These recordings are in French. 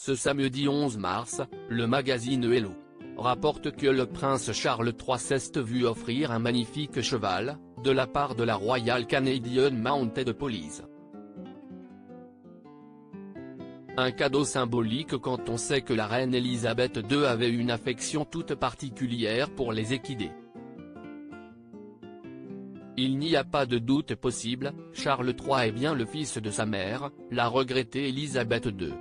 Ce samedi 11 mars, le magazine Hello rapporte que le prince Charles III s'est vu offrir un magnifique cheval, de la part de la Royal Canadian Mounted Police. Un cadeau symbolique quand on sait que la reine Elisabeth II avait une affection toute particulière pour les équidés. Il n'y a pas de doute possible, Charles III est bien le fils de sa mère, la regrettée Elisabeth II.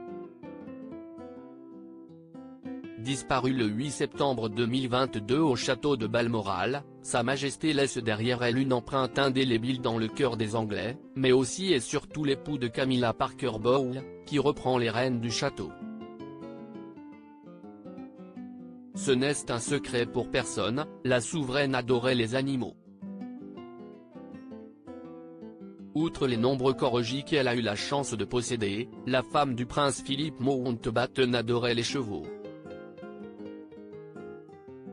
Disparue le 8 septembre 2022 au château de Balmoral, Sa Majesté laisse derrière elle une empreinte indélébile dans le cœur des Anglais, mais aussi et surtout l'époux de Camilla Parker Bowles, qui reprend les rênes du château. Ce n'est un secret pour personne, la souveraine adorait les animaux. Outre les nombreux corgis qu'elle a eu la chance de posséder, la femme du prince Philip Mountbatten adorait les chevaux.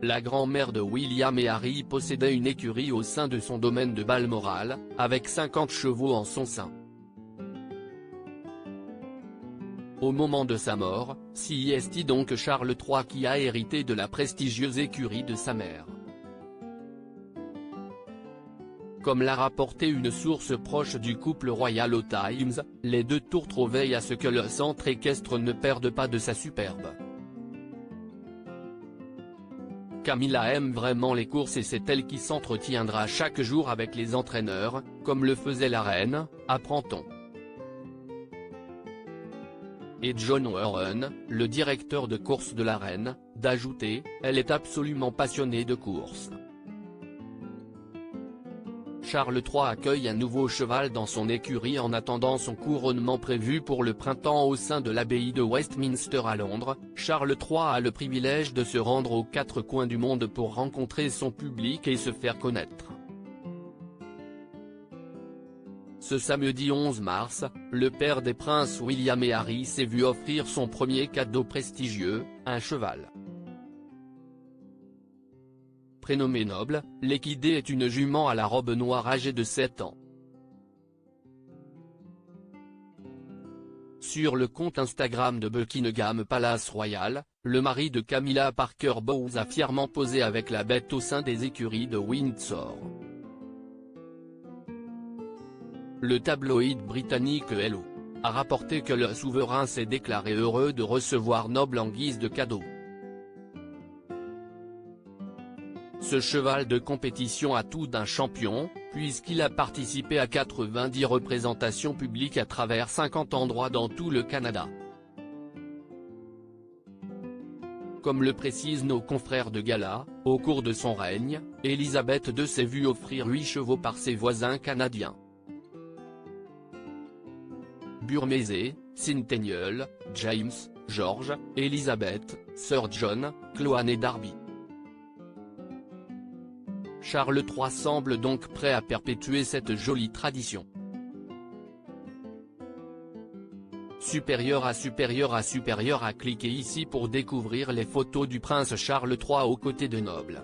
La grand-mère de William et Harry possédait une écurie au sein de son domaine de Balmoral, avec 50 chevaux en son sein. Au moment de sa mort, c'est donc Charles III qui a hérité de la prestigieuse écurie de sa mère. Comme l'a rapporté une source proche du couple royal au Times, les deux tourtereaux veillent à ce que le centre équestre ne perde pas de sa superbe. Camilla aime vraiment les courses et c'est elle qui s'entretiendra chaque jour avec les entraîneurs, comme le faisait la reine, apprend-on. Et John Warren, le directeur de course de la reine, d'ajouter, elle est absolument passionnée de course. Charles III accueille un nouveau cheval dans son écurie en attendant son couronnement prévu pour le printemps au sein de l'abbaye de Westminster à Londres. Charles III a le privilège de se rendre aux quatre coins du monde pour rencontrer son public et se faire connaître. Ce samedi 11 mars, le père des princes William et Harry s'est vu offrir son premier cadeau prestigieux, un cheval. Prénommée Noble, l'équidé est une jument à la robe noire âgée de 7 ans. Sur le compte Instagram de Buckingham Palace Royal, le mari de Camilla Parker Bowles a fièrement posé avec la bête au sein des écuries de Windsor. Le tabloïd britannique Hello a rapporté que le souverain s'est déclaré heureux de recevoir Noble en guise de cadeau. Ce cheval de compétition a tout d'un champion, puisqu'il a participé à 90 représentations publiques à travers 50 endroits dans tout le Canada. Comme le précisent nos confrères de gala, au cours de son règne, Elisabeth II s'est vue offrir 8 chevaux par ses voisins canadiens. Burmese, Centennial, James, George, Elizabeth, Sir John, Cloane et Darby. Charles III semble donc prêt à perpétuer cette jolie tradition. Supérieur à cliquez ici pour découvrir les photos du prince Charles III aux côtés de Noble.